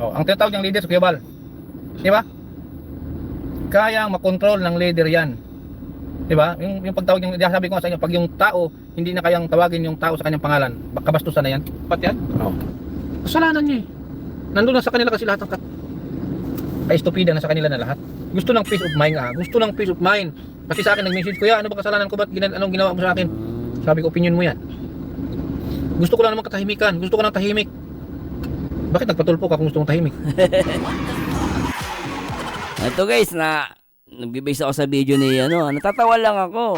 Oh, ang tinatawag ng leader sa Kuya Bal. Di ba? Kayang makontrol ng leader yan. Di ba? Yung pagtawag yung sabi ko nga sa inyo, pag yung tao hindi na kayang tawagin yung tao sa kanyang pangalan, kabastusan na yan. Pat yan? Oo. Kasalanan niya eh. Nandun na sa kanila kasi lahat ng ka-estupida na sa kanila na lahat. Gusto ng peace of mind Gusto ng peace of mind. Pati sa akin nag-message, kuya, ano ba kasalanan ko? Anong ginawa mo sa akin? Sabi ko, opinion mo yan. Gusto ko lang naman katahimikan. Gusto ko ng tahimik. Bakit nagpatulpo ka kung gusto mong tahimik? Ito guys, nagbibase ako sa video ni natatawa lang ako.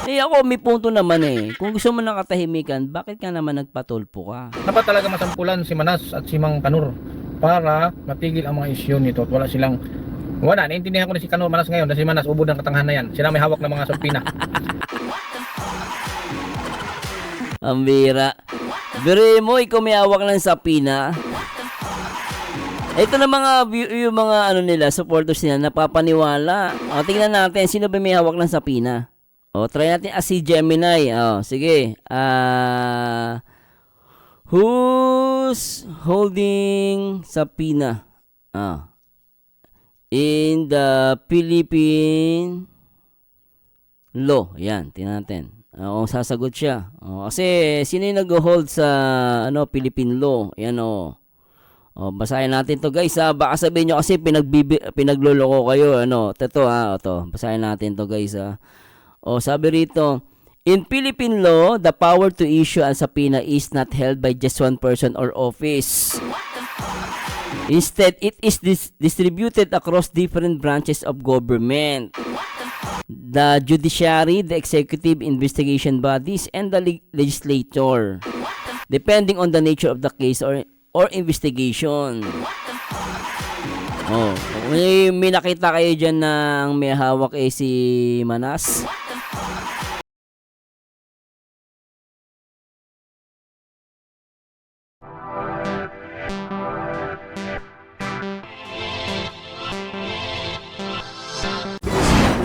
Ako may punto naman eh. Kung gusto mo ng katahimikan, bakit ka naman nagpatulpo ka? Dapat talaga masampulan si Manas at si Mang Kanor para matigil ang mga isyu nito at wala, naiintindihan ko na si Kanor Manas ngayon na si Manas ubod ng katangahan na yan. Sila may hawak ng mga sulpina. Ang bira. Biro mo, ikaw may hawak ng sapina. Ito na yung mga nila, supporters nila, napapaniwala. O, tingnan natin, sino ba may hawak ng sapina? O, try natin si Gemini. O, sige. Who's holding sapina? In the Philippine law. Yan, tingnan natin. Kung sasagot siya. Kasi, sino yung nag-hold sa Philippine law? Yan basahin natin to guys baka sabihin nyo kasi pinagloloko kayo ito basahin natin to guys sabi rito, in Philippine law, the power to issue a subpoena is not held by just one person or office. Instead, it is distributed across different branches of government. The judiciary, the executive, investigation bodies, and the legislature, depending on the nature of the case or investigation. May nakita kayo dyan na ang may hawak si Manas?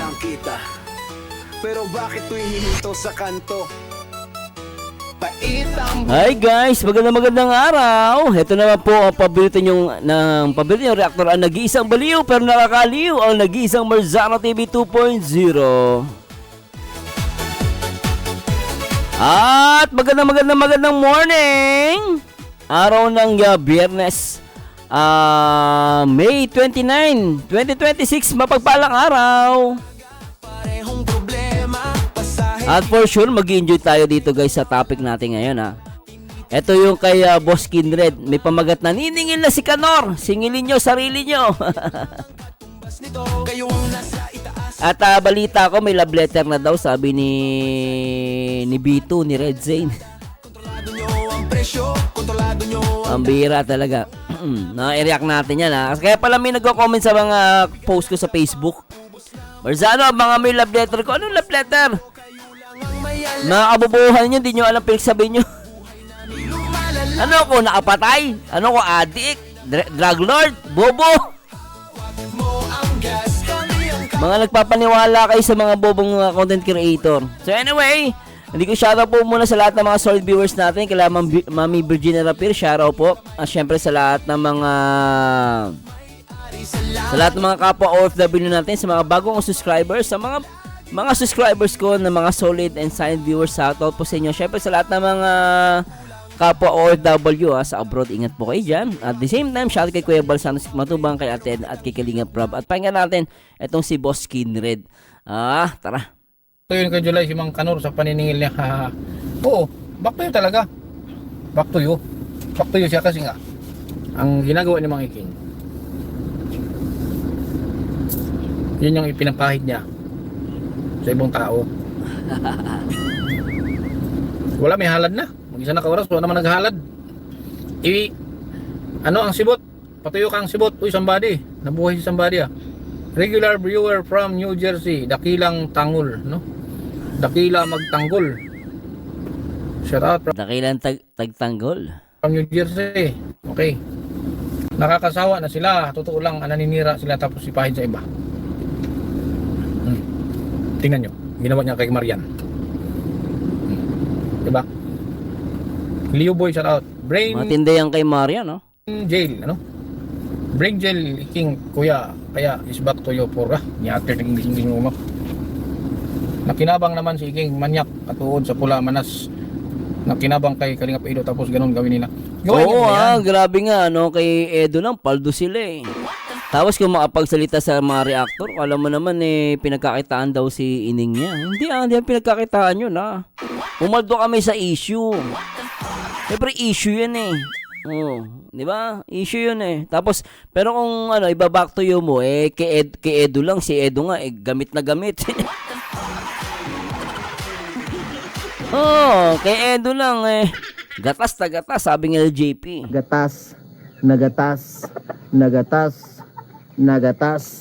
Lang kita, pero bakit tu'y hihinto sa kanto? Hi guys, magandang araw. Ito naman po ang paborito nyong reactor, ang nag-iisang baliw pero nakakaliw, ang nag-iisang Marzano TV 2.0. At magandang morning. Araw ng Biyernes, May 29, 2026, mapagpalang araw. At for sure, mag-enjoy tayo dito guys sa topic natin ngayon Ito yung kay Boss Kindred. May pamagat na, niningil na si Kanor. Singilin nyo, sarili nyo. At balita ko, may love letter na daw, sabi ni B2, ni Red Zane. Ang bira talaga. Na-react natin yan Kaya pala may nagko-comment sa mga post ko sa Facebook. Marzano, mga may love letter ko. Anong love letter? Mga kabubuhan nyo, hindi nyo alam pinagsabihin nyo. Ano ko, nakapatay? Ano ko, addict? Drug lord? Bobo? Mga nagpapaniwala kayo sa mga bobong content creator. So anyway, hindi ko shoutout po muna sa lahat ng mga solid viewers natin. Kaya Mami Virginia Rapir, shoutout po. Siyempre sa lahat ng mga kapwa OFW natin, sa mga bagong subscribers, sa mga subscribers ko na mga solid and silent viewers, shoutout po sa inyo. Syempre sa lahat ng mga kapwa OFW sa abroad, ingat po kayo dyan. At the same time, shoutout kay Kuya Balsano Matubang, kay Ate at kay Kalinga Prab. At pakinggan natin itong si Boss Kindred. Tara. Ito yun kay July, si Mang Kanor sa paniningil niya. Oo, back to you talaga. Back to you. Back to you siya kasi nga ang ginagawa ni Mang Iking, yun yung ipinapahid niya sa ibang tao. Wala, may halad na. Mag-isa na kaoras, wala naman naghalad. Ang sibot? Patuyo ka ang sibot. Uy, somebody. Nabuhay si somebody Regular viewer from New Jersey. Dakilang Tangol, Dakila Magtanggol. Shout out Dakilang Tagtanggol from New Jersey. Okay. Nakakasawa na sila. Totoo lang, naninira sila tapos ipahid sa iba. Tingnan nyo, ginawa niya kay Marian. Diba? Leo Boy, shout out. Brain matindi yan kay Marian jail, Bring gel king kuya kaya is back to you for ni after ng English mo. Nakinabang naman si King manyak katuod sa pula manas. Nakinabang kay Kalingap Edo tapos ganun gawin nila. Oo nila yan. grabe nga, ano, kay Edo lang, paldo sila eh. Tapos kung makapagsalita sa mga reactor, alam mo naman eh, pinagkakitaan daw si ining niya. Hindi yan pinagkakitaan yun Pumaldo kami sa issue. Siyempre issue yan eh. Oh, di ba? Issue yun eh. Tapos, pero kung ano, iba-back to you mo, eh, kay Edo lang, si Edo nga, eh, gamit na gamit. Oh, kay Edo lang eh. Gatas na gatas, sabi ng LJP. Gatas, nagatas, nagatas, nagatas,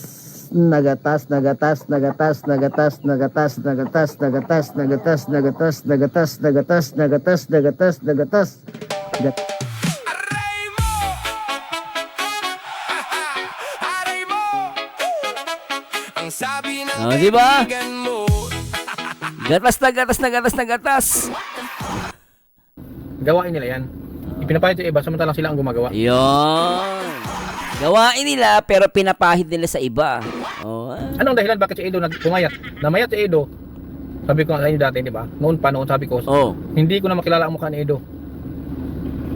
nagatas, nagatas, nagatas, nagatas, nagatas, nagatas, nagatas, nagatas, nagatas, nagatas, nagatas, nagatas, nagatas, nagatas. Ang sabi ng Oh, di ba? kaibigan mo. Gatas na gatas na gatas na gatas. Gawain nila yan. Ipinapahid sa iba samantalang sila ang gumagawa. Yun. Gawain nila pero pinapahid nila sa iba. Oh, Anong dahilan bakit si Edo pumayat? Namayat si Edo. Sabi ko nga sa inyo dati, di ba? Noon sabi ko, oh. hindi ko na makilala ang mukha ni Edo.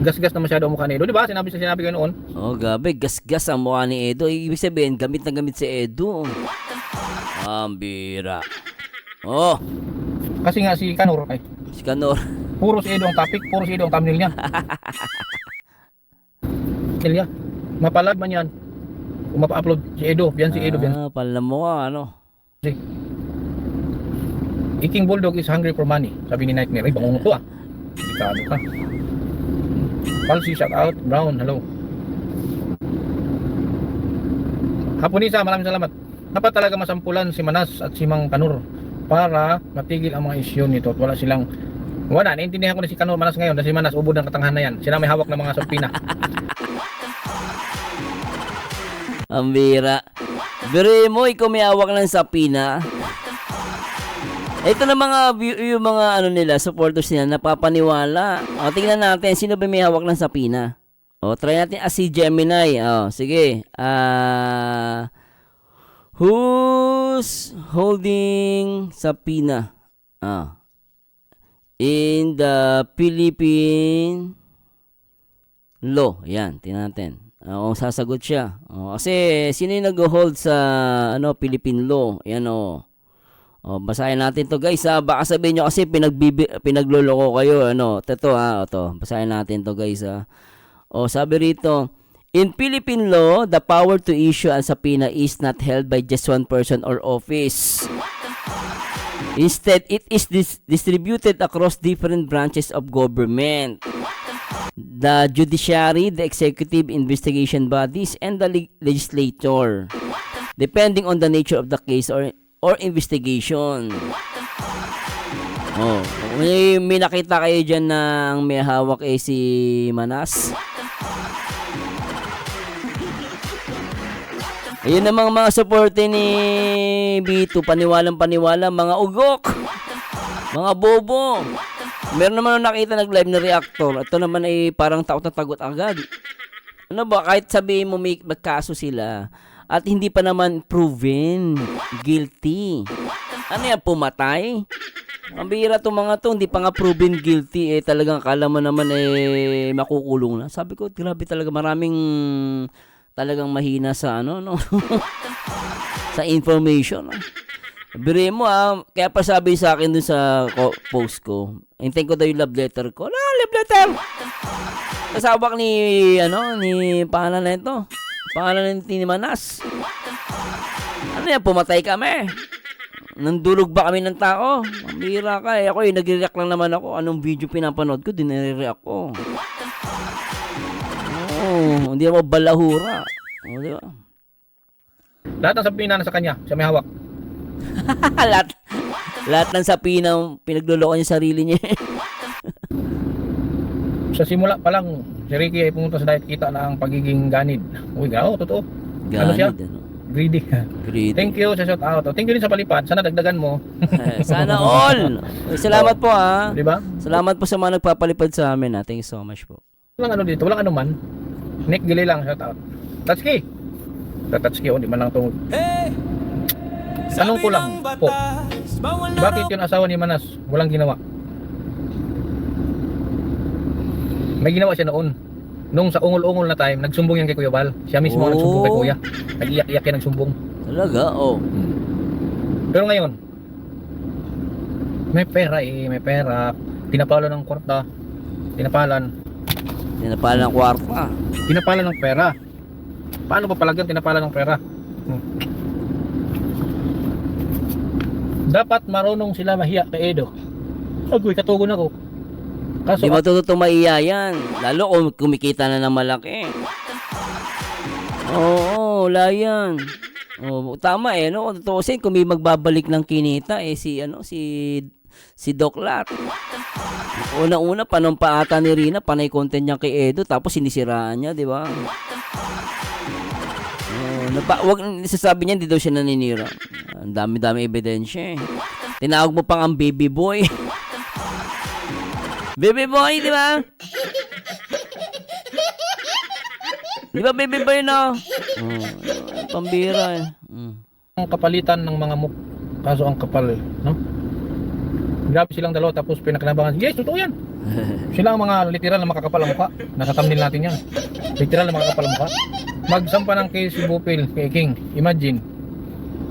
Gas-gas na masyado ang mukha ni Edo, di ba? Sinabi ko noon. Oh, gabi, gas-gas ang mukha ni Edo. Ibig sabihin, gamit na gamit si Edo. Ambira. Oh, Kasi nga si Kanor, si Kanor. puro si Edo ang topic, puro si Edo ang thumbnail niya. Ilya, mapalag man yan. Kung mapa-upload si Edo, yan si Edo, yan Pala mo ano. si King Bulldog is hungry for money. Sabi ni Nightmare, ay bangungo to Delikado ka. Palsi, shout out. Brown, hello. Hapunisa, maraming salamat. Dapat talaga masampulan si Manas at si Mang Kanor para matigil ang mga isyu nito at wala, naiintindihan ko na si Kanor Manas ngayon na si Manas ubod ng katanghan na yan. Sila may hawak ng mga supina. Ambira. Bire mo, ikaw may hawak ng sapina. Ito na yung mga ano nila, supporters nila, napapaniwala. O, tingnan natin, sino ba may hawak ng sapina? O, try natin si Gemini. O, sige. Who's holding sapina? In the Philippine law. Yan, tingnan natin. Kung sasagot siya. Kasi, sino yung nag-hold sa Philippine law? Yan basahin natin to guys baka sabihin nyo kasi pinagloloko kayo ito basahin natin to guys sabi rito, in Philippine law, the power to issue a subpoena is not held by just one person or office. Instead, it is distributed across different branches of government. The judiciary, the executive, investigation bodies, and the legislature, depending on the nature of the case or investigation. May nakita kayo dyan na ang may hawak si Manas. Ayun namang mga supporte ni B2, paniwalang mga ugok, mga bobo. Meron naman nakita nag-live na reactor. Ito naman ay parang takot na tagot agad. Ano ba, kahit sabihin mo may magkaso sila at hindi pa naman proven guilty. Ano yan, pumatay? Ang bihira itong mga to, hindi pa nga proven guilty, talagang akala mo naman makukulong na. Sabi ko, grabe talaga, maraming talagang mahina sa sa information. Bire mo kaya pa sabi sa akin dun sa post ko, hintayin ko daw yung love letter ko. Love letter! Kasabak ni pangalan na ito. Pangalan ni Manas. Ano yan, pumatay kami. Nandulog ba kami ng tao? Mambira ka Ako nagre-react lang naman ako. Anong video pinapanood ko, dinire-react ko. Hindi ako balahura. Di ba? Lahat ng sapina na sa kanya, siya may hawak. lahat ng sapina pinagloloko niya sarili niya. Sa simula pa lang, si Ricky ay pumunta sa diet, kita na ang pagiging ganid. Uy, totoo. Ano siya? Greedy. Thank you sa shout out. Thank you din sa palipad. Sana dagdagan mo. Sana all. Salamat po Di ba? Salamat po sa mga nagpapalipad sa amin Thank you so much po. Walang dito, walang anuman. Nick Gili lang shout out. Tatsuki. Tatsuki, oh, di man lang itong... Tanong ko lang po, bakit yung asawa ni Manas walang ginawa? May ginawa siya noon. Nung sa ungol-ungol na time, nagsumbong yan kay Kuya Bal. Siya mismo ang nagsumbong kay Kuya. Nag-iyak-iyak yan nagsumbong. Talaga, oh. Pero ngayon, may pera may pera. Pinapalo ng kwarta. Tinapalan Tinapalan ng kwarta. Tinapalan ng pera. Paano pa palagyan tinapalan ng pera? Dapat marunong sila mahiya kay Edo. Agoy, katugon ako. Kaso, Di matututong maiya yan. Lalo kung kumikita na ng malaki. Oo, wala yan. Oh, tama eh, no? Kung tutuusin, kung may magbabalik ng kinita, eh, si Doc Lat. Una-una, panumpaata ni Rina, panay content niya kay Edo, tapos sinisiraan niya, di ba? Wag sasabi niya, hindi daw siya naninira. Ang dami-dami ebidensya eh. Tinawag mo pang ang baby boy. Baby boy, di ba? Di ba baby boy, no? Pambira eh. ang kapalitan ng mga muk. Kaso ang kapal, no? Grabe silang dalawa tapos pinakinabangan. Yes, totoo yan. Sila ang mga literal na makakapal ang mukha. Nasa thumbnail natin yan. Literal na makakapal ang mukha. Magsampa ng case si Bupil kay Iking. Imagine,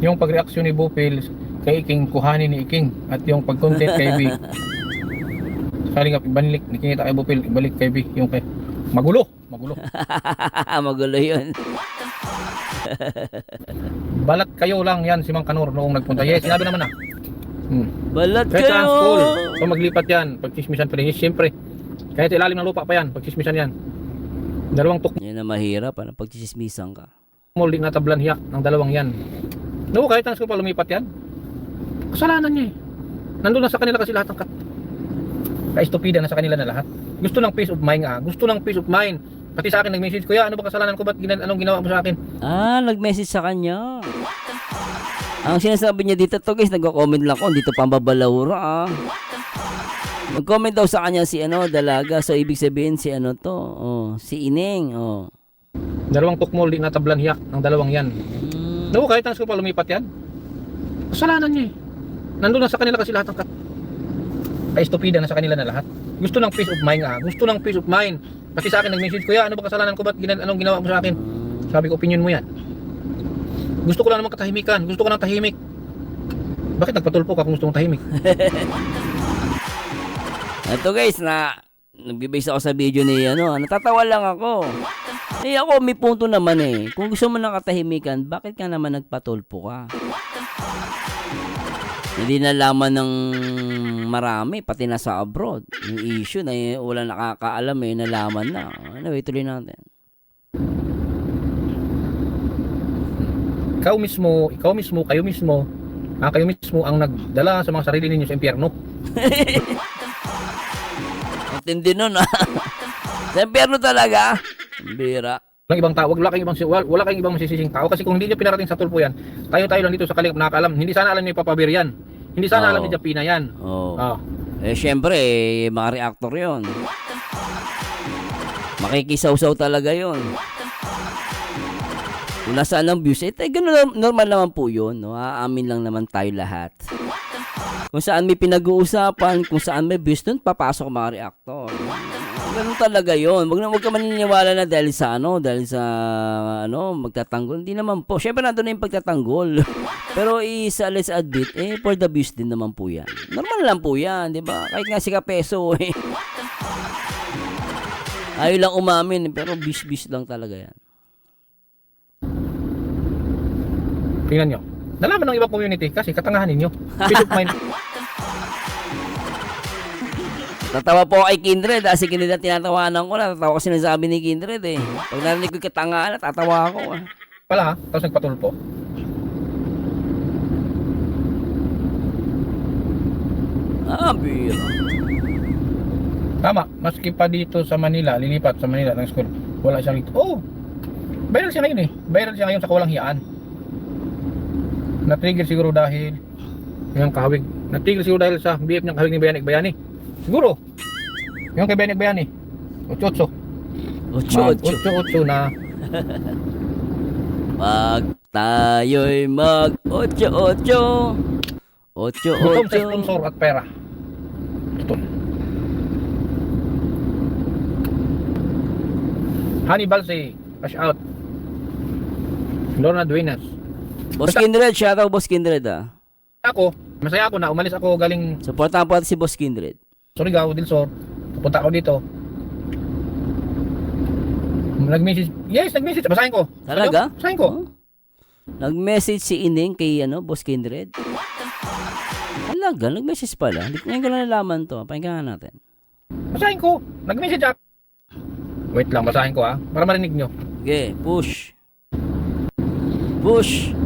yung pagreaksyon ni Bupil kay Iking, kuhanin ni Iking. At yung pag-content kay B. Sakaling ibalik, nakikita kay Bupil, ibalik kay B. Yung kay, magulo. Magulo yun. Balat kayo lang yan si Mang Kanor noong nagpunta. Yes, sinabi naman na. Balat Kahit sa kayo! school, kung maglipat yan, pagchismisan pa rin. Yes, siyempre. Kahit ilalim ng lupa pa yan, pagchismisan yan. Dalawang Yan na mahirap, ano, pagchismisan ka. tukmol, di natablan hiyak ng dalawang yan. No, kahit ang school pa lumipat yan. Kasalanan niya eh. Nandun na sa kanila kasi lahat ng ka-estupida na sa kanila na lahat. Gusto ng peace of mind nga. Gusto ng peace of mind. Pati sa akin nag-message, Kuya, ano ba kasalanan ko? Anong ginawa mo sa akin? Nag-message sa kanya. Ang sinasabi niya dito to guys, nagko-comment lang ako, dito pambabalawra Nag-comment daw sa kanya si dalaga. So ibig sabihin si si Ining. Dalawang tukmol, di natablan hiyak ng dalawang yan. No, kahit ang school pa lumipat yan. Kasalanan niya eh. Nandun na sa kanila kasi lahat ng ka-estupida na sa kanila na lahat. Gusto ng peace of mind nga. Gusto ng peace of mind. Pati sa akin nag-message, Kuya, ano ba kasalanan ko? Anong ginawa mo sa akin? Sabi ko, opinion mo yan. Gusto ko lang naman katahimikan. Gusto ko ng tahimik. Bakit nagpatulpo ka kung gusto mong tahimik? Ito guys, nag-base ako sa video ni natatawa lang ako. Ako may punto naman eh. Kung gusto mo ng katahimikan, bakit ka naman nagpatulpo ka? Hindi nalaman ng marami, pati nasa abroad. Yung issue na wala nakakaalam nalaman na. Anyway, tuloy natin. Kayo mismo ang nagdala sa mga sarili ninyo sa impyerno. Ang tindi nun Sa impyerno talaga. Bira. Ibang tao, wala kayong ibang masisising tao kasi kung hindi niyo pinarating sa tulpo yan, tayo lang dito sa kalingap nakakaalam. Hindi sana alam ni Papa Bear yan. Hindi sana alam ni Japina yan. Syempre, mga reactor yon. Makikisaw-saw talaga yon. Kung nasaan ang views, ganun normal naman po yun. No? Aamin lang naman tayo lahat. Kung saan may pinag-uusapan, kung saan may views, dun papasok mga reactor. Ganun talaga yun. Huwag ka maniniwala na dahil sa magtatanggol. Hindi naman po. Syempre nandun na yung pagtatanggol. Pero let's admit, for the views din naman po yan. Normal lang po yan, di ba? Kahit nga si Kapeso ayaw lang umamin, pero views lang talaga yan. Tingnan nyo. Nalaman ng ibang community kasi katangahan ninyo. Peace of mind. Tatawa po kay Kindred. Sige nila tinatawanan ko na. Tatawa kasi sinasabi ni Kindred Pag narinig ko katangahan, tatawa ako Pala tapos nagpatulpo. Bira. Tama, maski pa dito sa Manila, lilipat sa Manila ng school. Wala siyang ito. Viral siya ngayon Viral siya ngayon sa kawalang hiyaan. Na-trigger siguro dahil yung kahawig. Na-trigger siguro dahil sa BF niyang kahawig ni Bayani. Siguro. Yung kay Bayani. 8-8 na Pag tayo'y mag 8-8 Gutom sa sponsor at pera. Ito. Hannibal si cash out. Lorna Duenas. Boss Kindred, shoutout Boss Kindred ah. Ako, masaya ako na umalis ako galing Supportahan po natin si Boss Kindred. Surigao del Sur. Pupunta ako dito. Nag-message. Yes, nag-message. Basahin ko. Talaga? Basahin ko. Oh. Nag-message si Ining kay Boss Kindred. Talaga, nag-message pala. Ngayon ko lang nalaman to. Pakinggan natin. Basahin ko. Nag-message ako. Wait lang, basahin ko para marinig nyo. Okay, push. Push.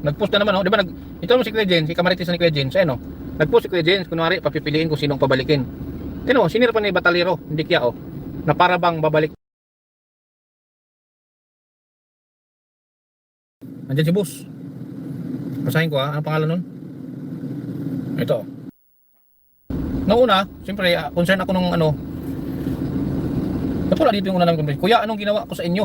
Nag-post na naman, di ba? Ito naman si Kuya Jen, si Kamaritis ni Kuya Jen. So, nag-post si Kuya Jen, kunwari, papipiliin kung sinong pabalikin. Sinira pa ni Batalero, hindi kaya, na para bang babalik. Nandiyan si Boss. Basahin ko anong pangalan nun? Ito. Nauna, siyempre, concern ako nung napula dito yung una namin conversation. Kuya, anong ginawa ko sa inyo?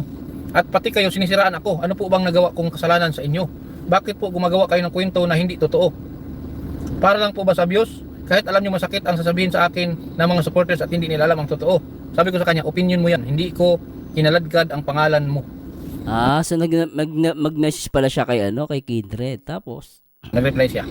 At pati kayo sinisiraan ako. Ano po bang nagawa kong kasalanan sa inyo? Bakit po gumagawa kayo ng kwento na hindi totoo? Para lang po ba sa views? Kahit alam nyo masakit ang sasabihin sa akin ng mga supporters at hindi nila alam ang totoo. Sabi ko sa kanya, opinion mo yan. Hindi ko kinaladkad ang pangalan mo. So mag-message pala siya kay Kindred. Tapos Nag-reply siya.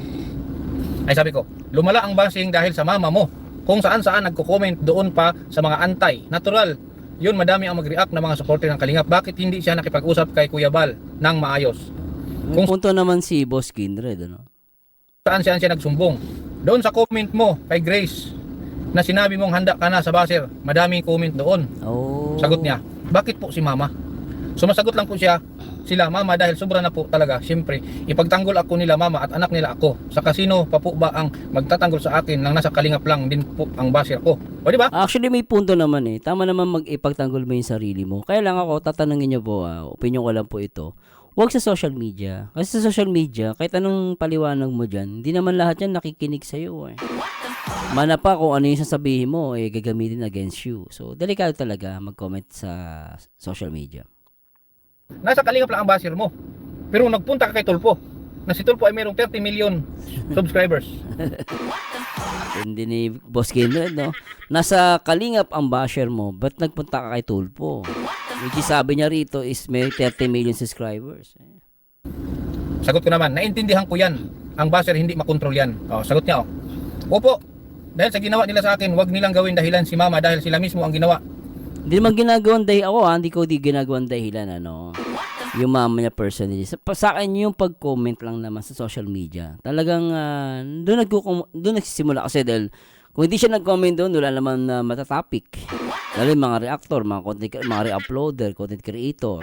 Ay sabi ko, lumala ang bashing dahil sa mama mo. Kung saan-saan nagko-comment doon pa sa mga antay. Natural. Yun, madami ang mag-react na mga supporter ng Kalingap. Bakit hindi siya nakipag-usap kay Kuya Bal ng maayos? may punto naman si Boss Kindred, Saan siya nagsumbong? Doon sa comment mo kay Grace na sinabi mong handa ka na sa baser. Madaming comment doon. Oh. Sagot niya, bakit po si mama? Sumasagot lang po sila mama dahil sobra na po talaga. Siyempre, ipagtanggol ako nila mama at anak nila ako. Sa kasino pa po ba ang magtatanggol sa akin nang nasa Kalingap lang din po ang baser ko? O di ba? Actually, may punto naman Tama naman mag-ipagtanggol mo yung sarili mo. Kaya lang ako, tatanungin niyo po, opinion ko lang po ito. Huwag sa social media. Kasi sa social media, kahit anong paliwanag mo dyan, hindi naman lahat yan nakikinig sa'yo Mana pa kung ano yung sasabihin mo, gagamitin against you. So, delikado talaga mag-comment sa social media. Nasa Kalingap lang ang baser mo. Pero nagpunta ka kay Tulpo, na si Tulpo ay mayroong 30 million subscribers. Hindi ni Boss Kindred, Nasa Kalingap ang basher mo, ba't nagpunta ka kay Tulpo? Which is, sabi niya rito is may 30 million subscribers. Sagot ko naman, naintindihan ko yan. Ang baser hindi makontrol yan. Sagot niya, Opo, dahil sa ginawa nila sa akin, wag nilang gawin dahilan si mama dahil sila mismo ang ginawa. Hindi naman ginagawang dahilan. Ako hindi ko ginagawang dahilan, yung mama niya personally. Sa akin yung pag-comment lang naman sa social media. Talagang doon nagsisimula kasi dahil kung hindi siya nag-comment doon, wala naman matatopic. Lalo yung mga reactor, mga re-uploader, content creator.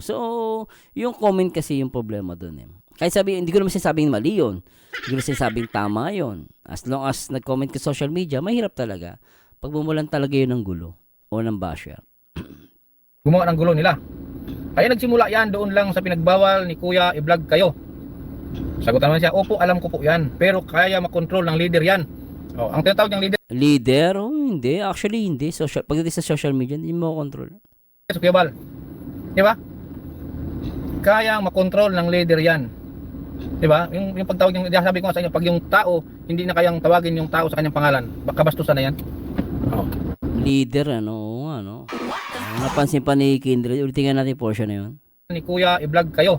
So, yung comment kasi yung problema doon Kahit hindi ko naman sinasabing mali yun. Hindi ko naman sinasabing tama yun. As long as nag-comment ka sa social media, mahirap talaga. Pag bumulan talaga yun ng gulo o ng basher. Gumawa ng gulo nila. Kaya nagsimula yan doon lang sa pinagbawal ni Kuya i-vlog kayo. Sagot naman siya, opo, alam ko po yan. Pero kaya makontrol ng leader yan. Ang tinatawag ng leader Leader? Hindi. Actually, hindi. Pagdating sa social media, hindi mo control. sa Kuya Bal. Di ba? Kaya makontrol ng leader yan. Di ba? Yung pagtawag, sabi ko nga sa inyo, pag yung tao, hindi na kayang tawagin yung tao sa kanyang pangalan, kabastusan na yan. Leader, napansin pa ni Kindred. Ulitin nga natin portion na yun. Ni Kuya i-vlog kayo.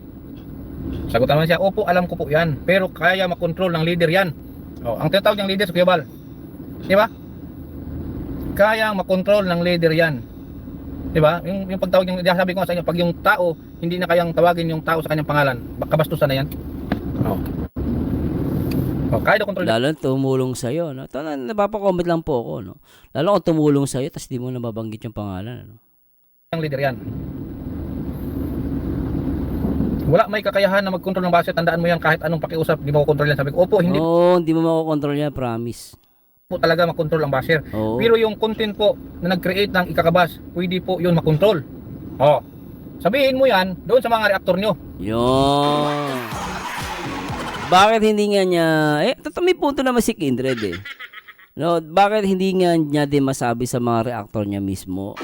Sagot naman siya, opo, alam ko po yan. Pero kaya makontrol ng leader yan. Ang tinatawag ng leader sa Kuya Bal. Di ba? Kaya makontrol ng leader yan. Di ba? Yung pagtawag, sabi ko nga sa inyo, pag yung tao, hindi na kayang tawagin yung tao sa kanyang pangalan, kabastusan na yan. Kaya na control. Lalo tumulong sa'yo. Ito na, napapakomment lang po ako. Lalo kung tumulong sa'yo, tapos di mo nababanggit yung pangalan. Ang leader yan. Wala may kakayahan na mag-control ng base. Tandaan mo yan, kahit anong pakiusap, hindi mo kontrol yan. Sabi ko, opo, hindi hindi mo makokontrol yan, promise. po talaga makontrol ang basher. Oo. Pero yung content po na nag-create ng ikakabas, pwede po yun makontrol. Oh. Sabihin mo yan doon sa mga reaktor nyo. Yun. Bakit hindi nga niya, may punto naman si Kindred eh. No, bakit hindi nga niya din masabi sa mga reactor niya mismo?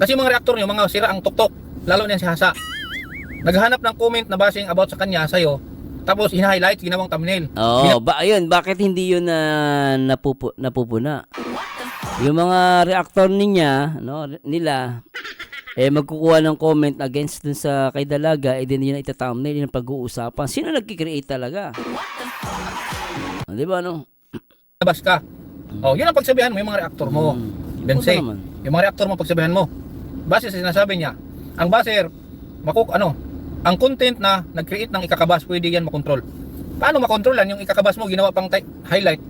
Kasi mga reaktor nyo, mga sira ang tuktok. Lalo na yan si Hasa. Naghanap ng comment na basing about sa kanya, sa'yo. Tapos in-highlight, ginawang thumbnail. Oo, ayun, bakit hindi yun napupuna? Yung mga reactor nila, magkukuha ng comment against dun sa kay Dalaga, din yun ita-thumbnail, yun ang pag-uusapan. Sino nagkikreate talaga? Di ba, no? Labas ka. Oh, yun ang pagsabihan mo, yung mga reaktor mo. Bensay. naman. Yung mga reaktor mo, pagsabihan mo. Base sa sinasabi niya, ang baser, ang content na nag-create ng ikakabas, pwede yan makontrol. Paano makontrolan yung ikakabas mo, ginawa pang highlight?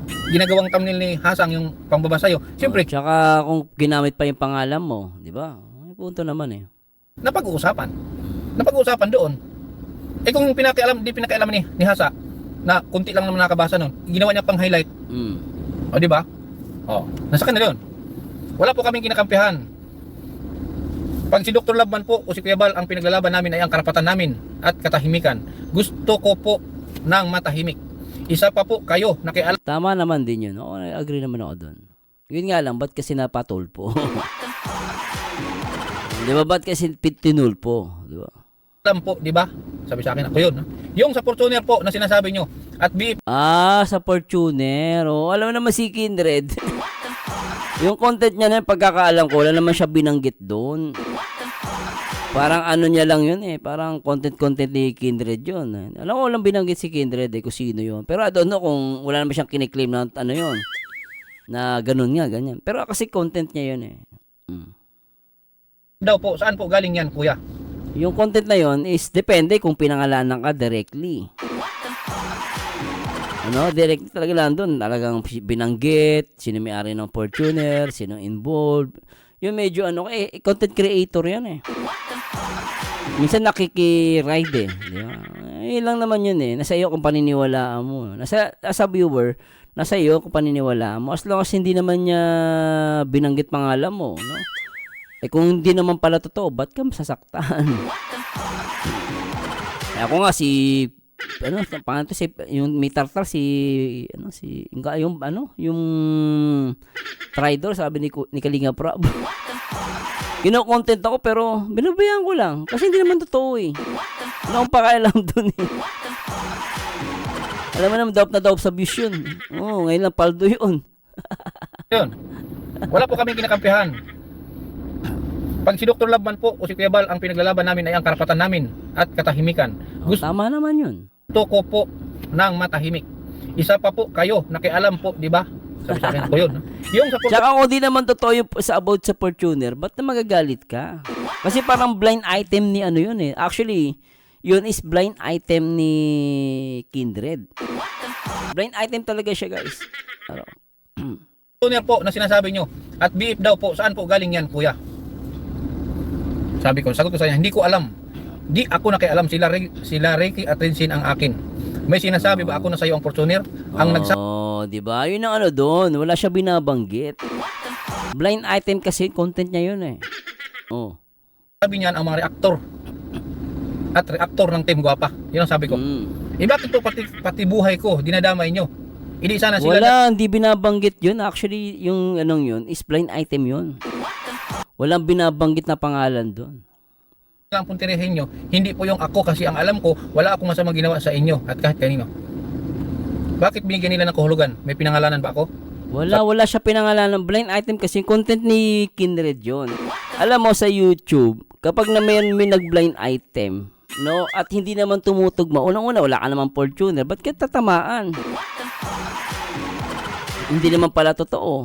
Ginagawang thumbnail ni Hasang yung pangbaba sa'yo. Siyempre, Tsaka kung ginamit pa yung pangalan mo, di ba? May punto naman eh. napag-uusapan. Napag-uusapan doon. Eh kung di pinakialam ni Hasa, na kunti lang naman nakabasa nun, ginawa niya pang highlight. O di ba? O, nasa kanila yun. Wala po kaming kinakampihan. Pag si Dr. Labman po o si Kuya Bal ang pinaglalaban namin ay ang karapatan namin at katahimikan. Gusto ko po ng matahimik. Isa pa po kayo nakialam. Tama naman din yun. Oo, agree naman ako doon. Yun nga lang, ba't kasi napatulpo? Di ba, ba't kasi tinulpo? Di ba? Alam po, di ba? Sabi sa akin, ako yun. Yung sa Fortuner po na sinasabi nyo at BF Sa Fortuner. Oh, alam mo naman si Kindred. Yung content niya na pagkakaalam ko, wala naman siya binanggit doon. Parang ano niya lang yun eh. Parang content ni Kindred yun. Alam ko walang binanggit si Kindred eh kung sino yun. Pero I don't know kung wala naman siyang kiniklaim na ano yun. Na ganun nga, ganyan. Pero kasi content niya yun eh. daw po, saan po galing yan, kuya? Yung content na yun is depende kung pinangalanan ka directly. Directly talaga lang doon. Talagang binanggit, sino may-ari ng Fortuner, sino involved. Yung medyo content creator yan eh. Minsan nakiki-ride eh. Di ba? Lang naman yun eh. Nasa iyo kung paniniwalaan mo. As a viewer, nasa iyo kung paniniwalaan mo. As long as hindi naman niya binanggit pangalan mo, no? Kung hindi naman pala totoo, ba't ka masasaktan? Ako nga yung may tartar yung Tridor, sabi ni Kalinga Prab. Kino-content ako pero binabayaan ko lang kasi hindi naman totoo eh. Wala akong pakialam dun eh. Alam mo naman, daop sa views yun. Ngayon lang paldo yun. Yun. Wala po kaming kinakampihan. Pag si Dr. Labman po o si Kuya Bal ang pinaglalaban namin ay ang karapatan namin at katahimikan. Gusto Tama naman yun. ko po ng matahimik. Isa pa po kayo, nakialam po, di ba? Sabi sa akin ko yun. Yung sa Tsaka kung di naman totoo yung about sa Fortuner, ba't na magagalit ka? Kasi parang blind item ni ano yun eh. Actually, yun is blind item ni Kindred. Blind item talaga siya, guys. Fortuner po na sinasabi nyo at BF daw po, saan po galing yan, kuya? Sabi ko, sagot ko sa kanya, hindi ko alam. Di ako nakialam, sila Ricky at Rinsin ang akin. May sinasabi ba ako na sa'yo ang Fortuner? Ang di ba? Yun ang doon. Wala siya binabanggit. Blind item kasi content niya yun eh. sabi niyan ang mga reaktor at reaktor ng Team Guapa. Yun ang sabi ko. Bakit po pati buhay ko dinadamay nyo? Hindi sana sila hindi binabanggit yun. Actually, yung yun is blind item yun. Walang binabanggit na pangalan doon. lang puntirihin nyo, hindi po yung ako kasi ang alam ko, wala akong masamang ginawa sa inyo at kahit kanino. Bakit binigyan nila ng kahulugan? May pinangalanan ba ako? Wala siya pinangalanan. Blind item kasi content ni Kindred yun. Alam mo sa YouTube, kapag may nag-blind item, no, at hindi naman tumutugma, unang-una, wala ka naman Fortuner, ba't ka tatamaan? Hindi naman pala totoo.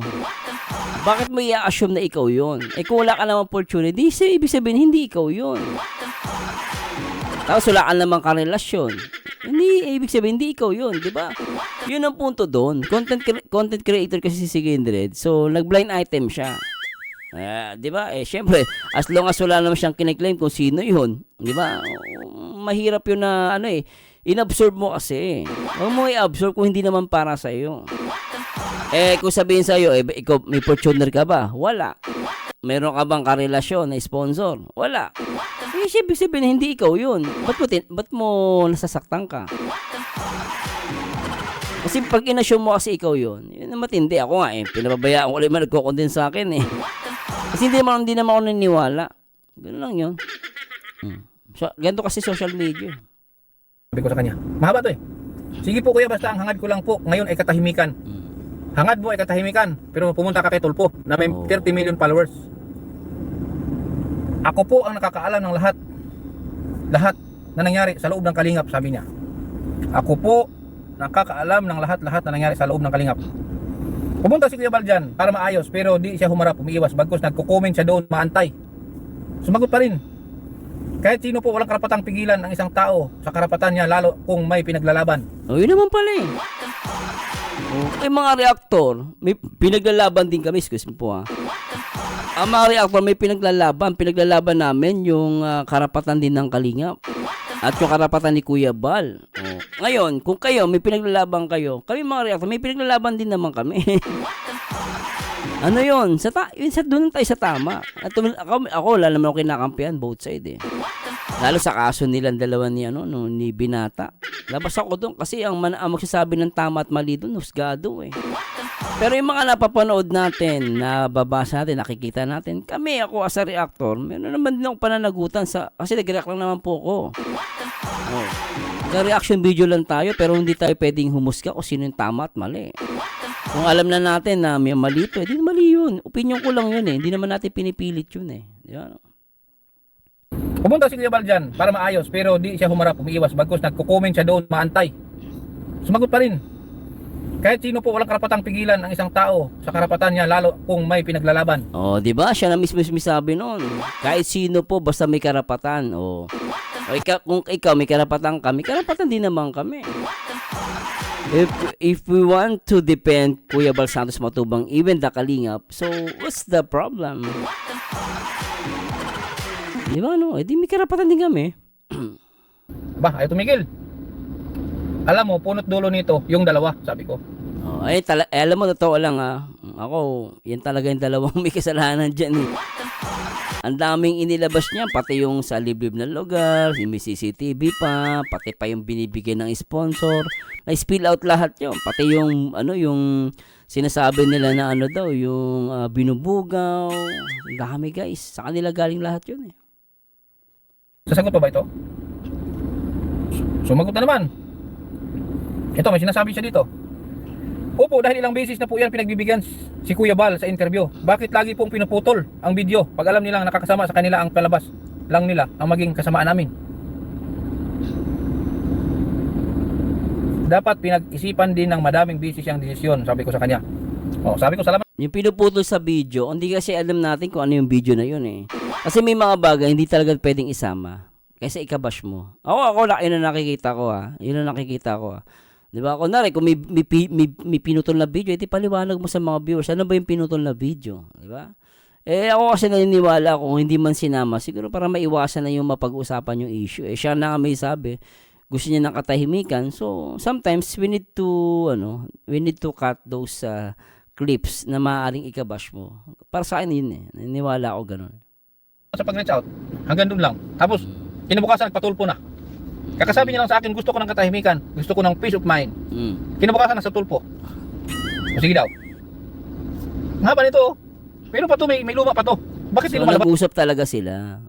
Bakit mo i-assume na ikaw yun? Kung wala ka naman opportunity, ibig sabihin, hindi ikaw yun. Tapos wala ka naman karelasyon. Hindi, ibig sabihin, hindi ikaw yun, di ba? Yun ang punto doon. Content creator kasi si Kindred. So, nag-blind item siya. Di ba? Syempre, as long as wala naman siyang kiniklaim kung sino yun, di ba? Mahirap yun na, inabsorb mo kasi. Huwag mo i-absorb kung hindi naman para sa'yo. Kung sabihin sa'yo, ikaw, may Fortuner ka ba? Wala. Meron ka bang karelasyon na sponsor? Wala. Eh, ibig sabihin, hindi ikaw yun. Ba't mo nasasaktan ka? Kasi pag inassume mo kasi ikaw yun na matindi. Ako nga pinababayaan ko ulit man nagko-condense sa akin Kasi hindi naman ako naniniwala. Ganun lang yun. So, ganito kasi social media. Sabi ko sa kanya, mahaba to sige po kuya, basta ang hangad ko lang po ngayon ay katahimikan. Hangad mo ay katahimikan, pero pumunta ka kay Tulpo na may 30 million followers. Ako po ang nakakaalam ng lahat na nangyari sa loob ng Kalingap, sabi niya. Ako po nakakaalam ng lahat na nangyari sa loob ng Kalingap. Pumunta si Kuya Bal dyan para maayos, pero di siya humarap, umiiwas, bagkus nagko-comment siya doon, maantay. Sumagot pa rin. Kahit sino po walang karapatang pigilan ang isang tao sa karapatan niya, lalo kung may pinaglalaban. Yun naman pala mga reaktor, may pinaglalaban din kami, excuse me po Ang mga reaktor may pinaglalaban namin yung karapatan din ng Kalingap at yung karapatan ni Kuya Bal. Ngayon, kung kayo may pinaglalaban kayo, kami mga reaktor may pinaglalaban din naman kami. Ano yun? Doon tayo sa tama. At ako wala naman ako kinakampihan, both side Lalo sa kaso nilang dalawa ni Binata. Labas ako doon kasi ang magsasabi ng tama at mali doon, husgado Pero yung mga napapanood natin, nababasa natin, nakikita natin, ako as a reactor, meron naman din akong pananagutan kasi nag-react lang naman po ako. Nag-reaction video lang tayo, pero hindi tayo pwedeng humusga kung sino yung tama at mali. Kung alam na natin na may mali ito, hindi mali yun. Opinion ko lang yun Hindi naman natin pinipilit yun Di ba? Pumunta si Kuya Bal dyan para maayos, pero di siya humarap, umiiwas, bagkus nagko-comment siya doon, maantay. Sumagot pa rin. Kahit sino po walang karapatang pigilan ang isang tao sa karapatan niya, lalo kung may pinaglalaban. Di ba? Siya na mismo sabi noon. Kahit sino po basta may karapatan. Kung ikaw may karapatan kami, karapatan din naman kami. If we want to defend Kuya Bal Santos Matubang, even the Kalingap, so what's the problem? Di ba di may karapatan din kami. Ayaw tumigil. Alam mo, punot dulo nito, yung dalawa, sabi ko. Alam mo, totoo lang Ako, yan talaga yung dalawang may kasalanan dyan Ang daming inilabas niya, pati yung sa liblib ng lugar, may CCTV pa, pati pa yung binibigay ng sponsor. Na-spill out lahat yun. Pati yung, yung sinasabi nila na yung binubugaw. Ang dami guys. Sa kanila galing lahat yun Sasagot pa ba ito? Sumagot na naman. Ito, may sinasabi siya dito. Opo, dahil ilang beses na po yan pinagbibigyan si Kuya Bal sa interview. Bakit lagi pong pinuputol ang video pag alam nilang nakakasama sa kanila ang palabas lang nila ang maging kasamaan namin? Dapat pinag-isipan din ng madaming beses yung desisyon, sabi ko sa kanya. Sabi ko salamat. Yung pinuputol sa video, hindi kasi alam natin kung ano yung video na yun Kasi may mga bagay hindi talaga pwedeng isama. Kasi ikabash mo. Ako yun ang nakikita ko Yun ang nakikita ko Di ba? Kunwari, kung may pinutol na video, iti paliwanag mo sa mga viewers, ano ba yung pinutol na video? Di ba? Ako kasi naniniwala kung hindi man sinama, siguro para maiwasan na yung mapag-usapan yung issue. Siya na nga may sabi, gusto niya ng katahimikan. So, sometimes, we need to cut those clips na maaaring ikabash mo. Para sa akin yun naniniwala ako ganun. Sa pag-reach out, hanggang doon lang. Tapos, kinabukasan, nagpatulpo na. Kakasabi niya lang sa akin, gusto ko ng katahimikan, gusto ko ng peace of mind. Kinabukasan, nasa tulpo. Sige daw. Ang haba nito, pero pa to, may luma pa to. Bakit So, lumalabas? nag-usap talaga sila.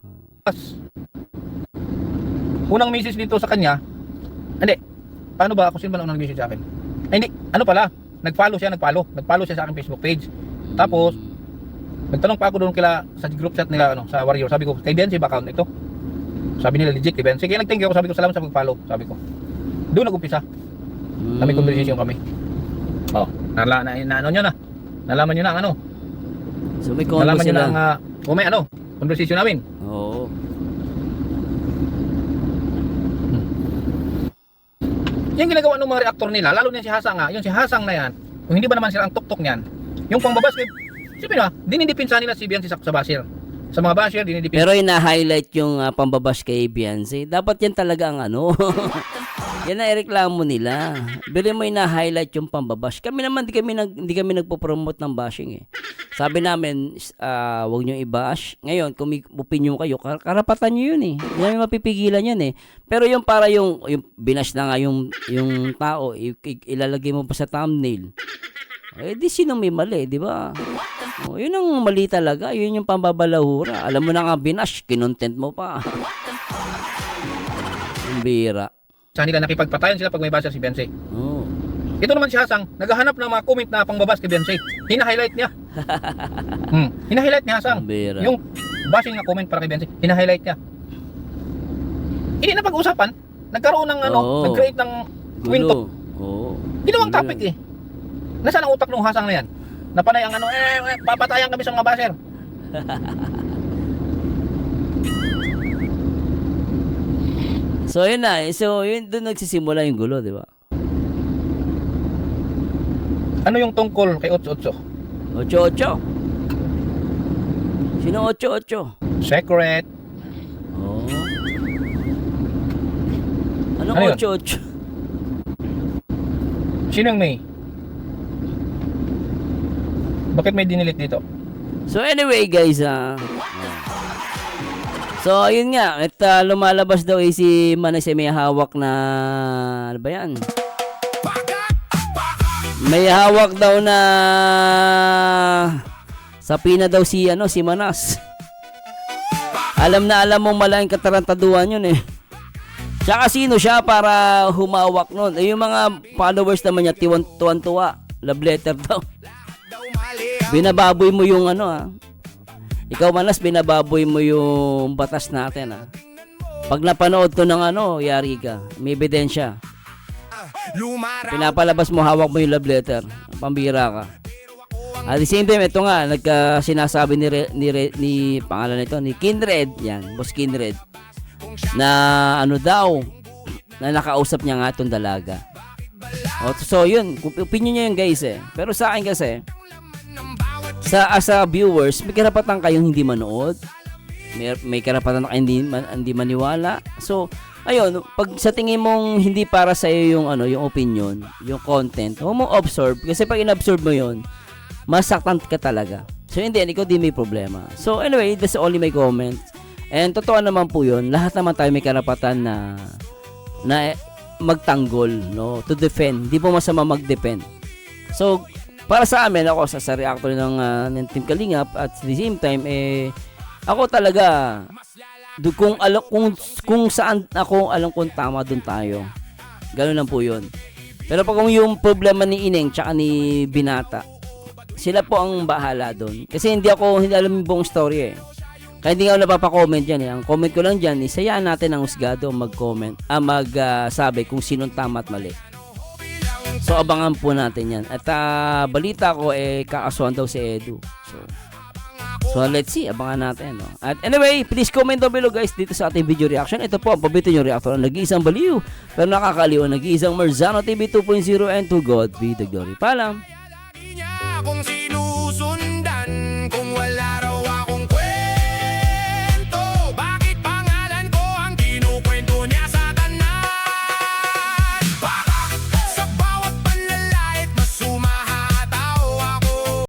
Unang message dito sa kanya, hindi, paano ba ako, sino ba ang nag-message sa akin? Ay, hindi, nag-follow siya sa aking Facebook page. Tapos, nagtanong pa ako doon sa group chat nila, sa Warrior. Sabi ko, kay Bianci ba account ito? Sabi nila legit, kay Bianci. Kaya nag-thank you ako, sabi ko, salamat sa pag-follow. Sabi ko, doon nag-umpisa. Na may conversation kami. Nalaman nyo na ang So, may convo nalaman nyo sila. na ang, may conversation namin. Oo. Yung ginagawa ng mga reactor nila, lalo na si Hasang yung si Hasang na yan, kung hindi ba naman sila ang tuktok niyan, yung pangbabasket, sipin dinidipinsa nila si Bianci sa basher. Sa mga basher, dinidipinsa. Pero ina-highlight yung pambabash kay Beyonce. Dapat yan talaga ang Yan ang ireklamo nila. Bili mo na-highlight yung pambabash. Kami naman, hindi kami nagpo-promote ng bashing eh. Sabi namin, huwag nyo i-bash. Ngayon, kung may opinion kayo, karapatan nyo yun eh. Hindi namin mapipigilan yan eh. Pero yung para yung binash na nga yung tao, ilalagay mo pa sa thumbnail. Eh, di sinong may mali, di ba? Oh, yun ang mali talaga. Yun yung pambabalahura. Alam mo na nga binash, kinontent mo pa. Ang bira. Sa kanila nakipagpatayan sila pag may basher si Beyonce. Oh. Ito naman si Hasang, naghahanap ng mga comment na pangbabas kay Beyonce. Hina-highlight niya. Hina-highlight niya Hasang. Ang bira. Yung bashing na comment para kay Beyonce, hina-highlight niya. Hindi na pag-usapan, nagkaroon ng Oo. nag-create ng kwento. Oo. Ginawang Gulo topic yan. eh. Nasaan ang utak ng Hasang na yan? Napanay ang papatayan kami sa mga basher. So yun na, so yun doon nagsisimula yung gulo, di ba? Ano yung tungkol kay 88? 88. Sino 88? Secret. Oh. Ano Anong yun? 88? Sino yung May? Bakit may dinilit dito? So anyway guys, so ayun nga, at lumalabas daw si Manay may hawak na, ano ba yan? May hawak daw na sapina daw si Manas. Alam na alam mong malaking katarantaduhan yun eh. Tsaka sino siya para humawak nun? Eh, yung mga followers naman niya, tuwan-tuwa. Love letter daw. Binababoy mo yung Ikaw Manas, binababoy mo yung batas natin Pag napanood to ng yari ka. May ebidensya. Pinapalabas mo, hawak mo yung love letter. Pambira ka. At the same time, ito nga, sinasabi ni pangalan nito, ni Kindred, yan, Boss Kindred, na na nakausap niya nga itong dalaga. So yun, opinion niya yun guys eh. Pero sa akin kasi, as a viewers, may karapatan kayong hindi manood. May karapatan na hindi maniwala. So, ayun, pag sa tingin mong hindi para sa iyo yung opinion, yung content, huwag mong absorb kasi pag inabsorb mo yun, masaktan ka talaga. So, hindi, ikaw di may problema. So, anyway, that's only my comment. And totoo naman po yun, lahat naman tayo may karapatan na magtanggol, no, to defend. Hindi po masama mag-defend. So, para sa amin, ako sa reactor ng Team Kalingap at at the same time, ako talaga, kung saan ako alam kung tama doon tayo. Ganun lang po yun. Pero pag yung problema ni Ineng tsaka ni Binata, sila po ang bahala doon. Kasi hindi alam yung buong story eh. Kaya hindi ako napapa-comment dyan eh. Ang comment ko lang dyan, isayaan natin ang husgado mag-comment, magsabi kung sinong tama at mali. So abangan po natin yan. At balita ko kakasuhan daw si Edu. So let's see, abangan natin. No? At anyway, please comment down below guys dito sa ating video reaction. Ito po ang paborito nyo reactor ng nag-iisang baliw pero nakakaliw, nag-iisang Marzano TV 2.0 and to God be the glory. Paalam!